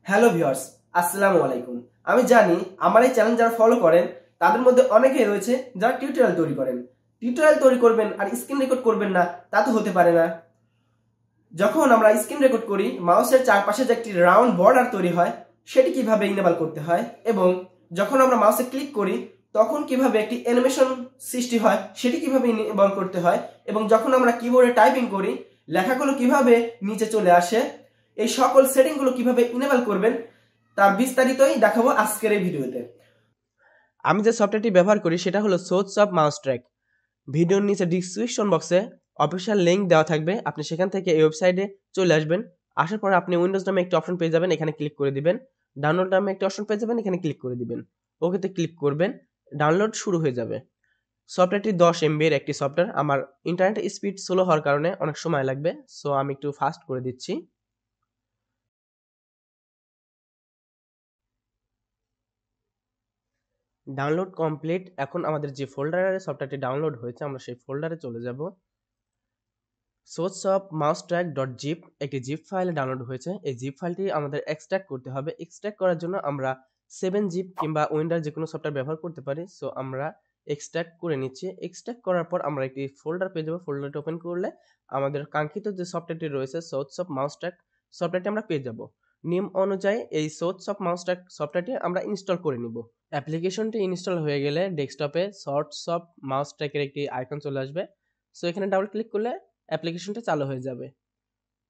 Hello viewers, আসসালামু আলাইকুম। আমি জানি আমার এই চ্যানেল যারা ফলো করেন তাদের মধ্যে অনেকেই রয়েছে যারা টিউটোরিয়াল তৈরি করেন। টিউটোরিয়াল তৈরি করবেন আর স্ক্রিন রেকর্ড করবেন না, তা তো হতে পারে না। যখন আমরা স্ক্রিন রেকর্ড করি, মাউসের চারপাশে যে একটি রাউন্ড বর্ডার তৈরি হয় সেটি কিভাবে ইনেবল করতে হয়, এবং যখন আমরা মাউসে ক্লিক করি তখন কিভাবে একটি অ্যানিমেশন সৃষ্টি হয় সেটি কিভাবে ইনেবল করতে হয়, এবং যখন আমরা কিবোর্ডে টাইপিং করি লেখাগুলো কিভাবে নিচে চলে আসে, এই সকল সেটিংগুলো কিভাবে ইনেবল করবেন তার বিস্তারিতই দেখাবো আজকের এই ভিডিওতে। আমি যে সফটওয়্যারটি ব্যবহার করি সেটা হলো সোর্স অফ মাউস ট্র্যাক। ভিডিওর নিচে ডিসক্রিপশন বক্সে অফিসিয়াল লিঙ্ক দেওয়া থাকবে, আপনি সেখান থেকে এই ওয়েবসাইটে চলে আসবেন। আসার পর আপনি উইন্ডোজ নামে একটি অপশন পেয়ে যাবেন, এখানে ক্লিক করে দিবেন। ডাউনলোড নামে একটি অপশন পেয়ে যাবেন, এখানে ক্লিক করে দিবেন। ওকেতে ক্লিক করবেন, ডাউনলোড শুরু হয়ে যাবে। সফটওয়্যারটি 10 MB এর একটি সফটওয়্যার। আমার ইন্টারনেট স্পিড স্লো হওয়ার কারণে অনেক সময় লাগবে, সো আমি একটু ফাস্ট করে দিচ্ছি। Download complete. এখন আমাদের যে ফোল্ডারে সফটওয়্যারটি ডাউনলোড হয়েছে আমরা সেই ফোল্ডারে চলে যাব। Source of mouse track dot zip একটি জিপ ফাইলে ডাউনলোড হয়েছে। এই জিপ ফাইলটি আমাদের এক্সট্র্যাক্ট করতে হবে। এক্সট্র্যাক্ট করার জন্য আমরা 7-zip কিংবা উইন্ডোজ যে কোনো সফটওয়্যার ব্যবহার করতে পারি। সো আমরা এক্সট্র্যাক্ট করে নিচ্ছি। এক্সট্র্যাক্ট করার পর আমরা একটি ফোল্ডার পেয়ে যাবো। ফোল্ডারটি ওপেন করলে আমাদের কাঙ্ক্ষিত যে সফটওয়্যারটি রয়েছে সোর্স অফ মাউস ট্র্যাক সফটওয়্যারটি আমরা পেয়ে যাব। নিয়ম অনুযায়ী এই সোর্স অফ মাউস ট্র্যাক সফটওয়্যারটি আমরা ইনস্টল করে নিব। অ্যাপ্লিকেশনটি ইনস্টল হয়ে গেলে ডেস্কটপে সোর্স অফ মাউস ট্র্যাকের একটি আইকন চলে আসবে। সো এখানে ডাবল ক্লিক করলে অ্যাপ্লিকেশনটা চালু হয়ে যাবে।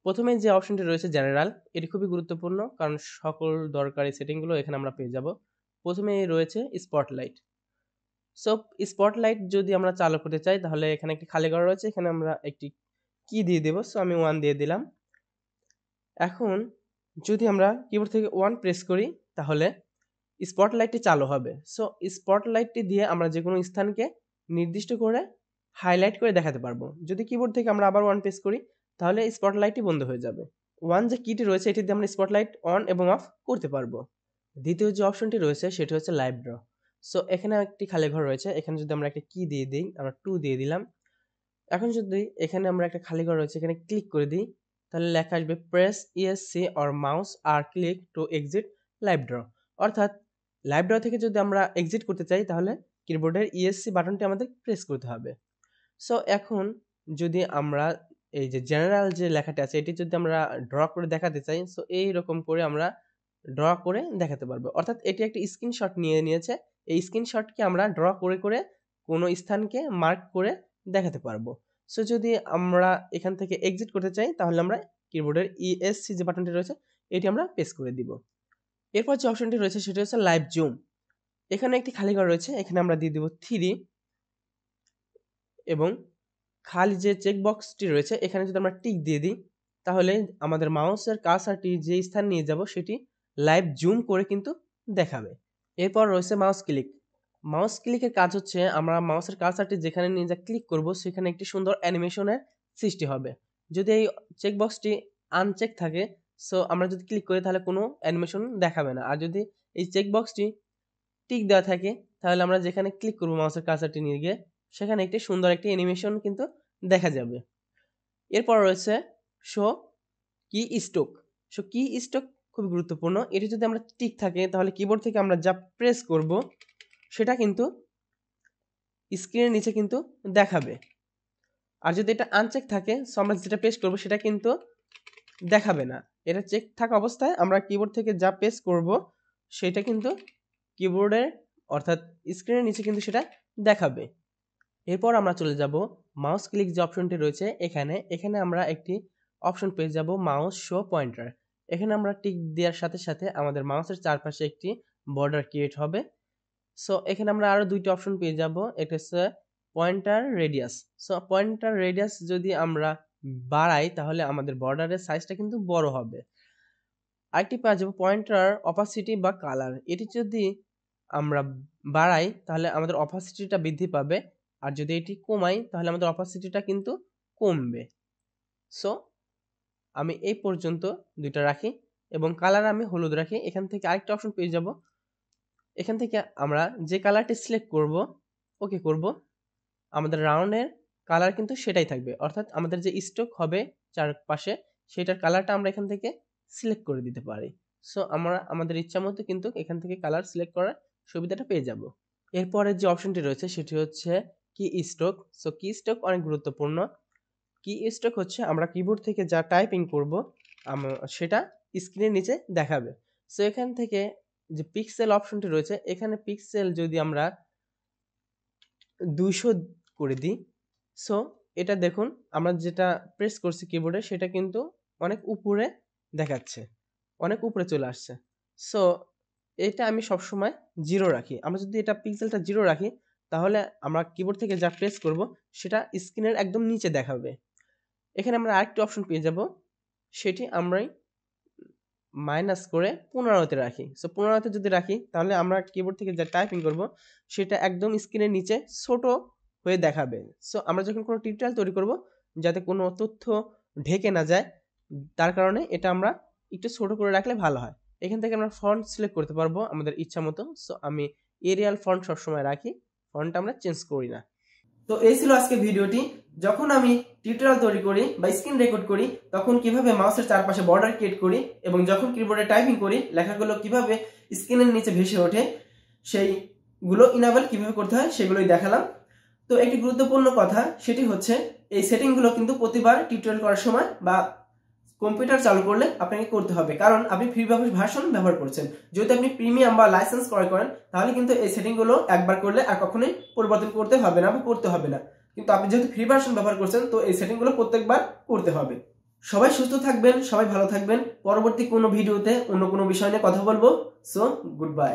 প্রথমে যে অপশনটি রয়েছে জেনারেল, এটি খুবই গুরুত্বপূর্ণ কারণ সকল দরকারি সেটিংগুলো এখানে আমরা পেয়ে যাব। প্রথমে রয়েছে স্পটলাইট। সো স্পটলাইট যদি আমরা চালু করতে চাই তাহলে এখানে একটি খালি ঘর রয়েছে, এখানে আমরা একটি কি দিয়ে দেব। সো আমি 1 দিয়ে দিলাম। এখন যদি আমরা কিবোর্ড থেকে 1 প্রেস করি তাহলে স্পটলাইটটি চালু হবে। সো স্পটলাইটটি দিয়ে আমরা যে কোনো স্থানকে নির্দিষ্ট করে হাইলাইট করে দেখাতে পারবো। যদি কিবোর্ড থেকে আমরা আবার 1 প্রেস করি তাহলে স্পটলাইটটি বন্ধ হয়ে যাবে। 1 যে কিটি রয়েছে এটি দিয়ে আমরা স্পটলাইট অন এবং অফ করতে পারবো। দ্বিতীয় যে অপশনটি রয়েছে সেটি হচ্ছে লাইভ ড্র। সো এখানে একটি খালি ঘর রয়েছে, এখানে যদি আমরা একটা কি দিয়ে দিই, আমরা 2 দিয়ে দিলাম। এখন যদি এখানে আমরা একটা খালি ঘর রয়েছে এখানে ক্লিক করে দিই তাহলে লেখা আসবে press ESC or mouse right click to exit live draw. অর্থাৎ লাইভ ড্র থেকে যদি আমরা এক্সিট করতে চাই তাহলে কিবোর্ডের ESC বাটনটি আমাদের প্রেস করতে হবে। সো এখন যদি আমরা এই যে জেনারেল যে লেখাটা আছে এটি যদি আমরা ড্র করে দেখাতে চাই, সো এইরকম করে আমরা ড্র করে দেখাতে পারবো। অর্থাৎ এটি একটি স্ক্রিনশট নিয়েছে। এই স্ক্রিনশটকে আমরা ড্র করে করে কোনো স্থানকে মার্ক করে দেখাতে পারবো। সো যদি আমরা এখান থেকে এক্সিট করতে চাই তাহলে আমরা কিবোর্ডের ESC যে বাটনটি রয়েছে এটি আমরা প্রেস করে দিব। এরপর যে অপশনটি রয়েছে সেটি হচ্ছে লাইভ জুম। এখানে একটি খালি ঘর রয়েছে, এখানে আমরা দিয়ে দিব 3 এবং খালি যে চেক বক্সটি রয়েছে এখানে যদি আমরা টিক দিয়ে দিই তাহলে আমাদের মাউসের কার্সারটি যে স্থান নিয়ে যাব সেটি লাইভ জুম করে কিন্তু দেখাবে। এরপর রয়েছে মাউস ক্লিক। মাউস ক্লিকের কাজ হচ্ছে আমরা মাউসের কার্সারটি যেখানে নিয়ে যা ক্লিক করব সেখানে একটি সুন্দর অ্যানিমেশনের সৃষ্টি হবে। যদি এই চেক বক্সটি আনচেক থাকে সো আমরা যদি ক্লিক করি তাহলে কোনো অ্যানিমেশন দেখাবে না। আর যদি এই চেক বক্সটি টিক দেওয়া থাকে তাহলে আমরা যেখানে ক্লিক করব মাউসের কার্সারটি নিয়ে গিয়ে সেখানে একটি সুন্দর একটি অ্যানিমেশন কিন্তু দেখা যাবে। এরপর রয়েছে শো কি স্ট্রোক। শো কি স্ট্রোক খুবই গুরুত্বপূর্ণ। এটি যদি আমরা টিক থাকে তাহলে কিবোর্ড থেকে আমরা যা প্রেস করব সেটা কিন্তু স্ক্রিনের নিচে কিন্তু দেখাবে। আর যদি এটা আনচেক থাকে সো আমরা যেটা প্রেস করব সেটা কিন্তু দেখাবে না। এটা চেক থাকা অবস্থায় আমরা কিবোর্ড থেকে যা প্রেস করব সেটা কিন্তু কিবোর্ডের অর্থাৎ স্ক্রিনের নিচে কিন্তু সেটা দেখাবে। এরপর আমরা চলে যাব মাউস ক্লিক যে অপশনটি রয়েছে এখানে আমরা একটি অপশন পেয়ে যাব মাউস শো পয়েন্টার। এখানে আমরা টিক দেওয়ার সাথে সাথে আমাদের মাউসের চারপাশে একটি বর্ডার ক্রিয়েট হবে। সো এখানে আমরা আরো দুইটি অপশন পেয়ে যাব, একটা হচ্ছে pointer radius. So pointer radius যদি আমরা বাড়াই তাহলে আমাদের বর্ডারের সাইজটা কিন্তু বড় হবে। আরেকটি পেয়ে যাব পয়েন্টার অপাসিটি বা কালার। এটি যদি আমরা বাড়াই তাহলে আমাদের অপাসিটিটা বৃদ্ধি পাবে, আর যদি এটি কমাই তাহলে আমাদের অপাসিটিটা কিন্তু কমবে। সো আমি এই পর্যন্ত দুইটা রাখি এবং কালার আমি হলুদ রাখি। এখান থেকে আরেকটা অপশন পেয়ে যাব, এখান থেকে আমরা যে কালারটি সিলেক্ট করব ওকে করব, আমাদের রাউন্ডের কালার কিন্তু সেটাই থাকবে। অর্থাৎ আমাদের যে স্ট্রোক হবে চারপাশে সেটার কালারটা আমরা এখান থেকে সিলেক্ট করে দিতে পারি। সো আমরা আমাদের ইচ্ছা মতো কিন্তু এখান থেকে কালার সিলেক্ট করার সুবিধাটা পেয়ে যাব। এরপরের যে অপশনটি রয়েছে সেটি হচ্ছে কি স্ট্রোক। সো কি স্ট্রোক অনেক গুরুত্বপূর্ণ। কি স্ট্রোক হচ্ছে আমরা কিবোর্ড থেকে যা টাইপিং করব সেটা স্ক্রিনের নিচে দেখাবে। সো এখান থেকে যে পিক্সেল অপশনটি রয়েছে, এখানে পিক্সেল যদি আমরা 200 করে দিই, সো এটা দেখুন আমরা যেটা প্রেস করছি কিবোর্ডে সেটা কিন্তু অনেক উপরে দেখাচ্ছে, অনেক উপরে চলে আসছে। সো এটা আমি সবসময় 0 রাখি। আমরা যদি এটা পিক্সেলটা 0 রাখি তাহলে আমরা কিবোর্ড থেকে যা প্রেস করব সেটা স্ক্রিনের একদম নিচে দেখাবে। এখানে আমরা আরেকটি অপশন পেয়ে যাব, সেটি আমরাই মাইনাস করে 15 তে রাখি। সো 15 তে যদি রাখি তাহলে আমরা কিবোর্ড থেকে যা টাইপিং করব সেটা একদম স্ক্রিনের নিচে ছোট হয়ে দেখাবে। সো আমরা যখন কোনো টিউটোরিয়াল তৈরি করব যাতে কোনো তথ্য ঢেকে না যায়, তার কারণে এটা আমরা একটু ছোট করে রাখলে ভালো হয়। এখান থেকে আমরা ফন্ট সিলেক্ট করতে পারবো আমাদের ইচ্ছা মতো। সো আমি এরিয়াল ফন্ট সবসময় রাখি, ফন্ট আমরা চেঞ্জ করি না। তো এই ছিল আজকে ভিডিওটি। যখন আমি টিউটোরিয়াল তৈরি করি বা স্ক্রিন রেকর্ড করি তখন কিভাবে মাউসের চারপাশে বর্ডার ক্রিয়েট করি এবং যখন কিবোর্ডে টাইপিং করি লেখাগুলো কিভাবে স্ক্রিনের নিচে ভেসে ওঠে সেইগুলো ইনেবল কিভাবে করতে হয় সেগুলোই দেখালাম। তো একটি গুরুত্বপূর্ণ কথা সেটি হচ্ছে এই সেটিংগুলো কিন্তু প্রতিবার টিউটোরিয়াল করার সময় বা কম্পিউটার চালু করলে আপনাকে করতে হবে, কারণ আপনি ফ্রি ভার্সন ব্যবহার করছেন। যদি আপনি প্রিমিয়াম বা লাইসেন্স ক্রয় করেন তাহলে কিন্তু এই সেটিংগুলো একবার করলে আর কখনোই পরিবর্তন করতে হবে না বা করতে হবে না। কিন্তু আপনি যেহেতু ফ্রি ভার্সন ব্যবহার করছেন তো এই সেটিংগুলো প্রত্যেকবার করতে হবে। সবাই সুস্থ থাকবেন, সবাই ভালো থাকবেন। পরবর্তী কোনো ভিডিওতে অন্য কোনো বিষয় নিয়ে কথা বলবো। So good bye.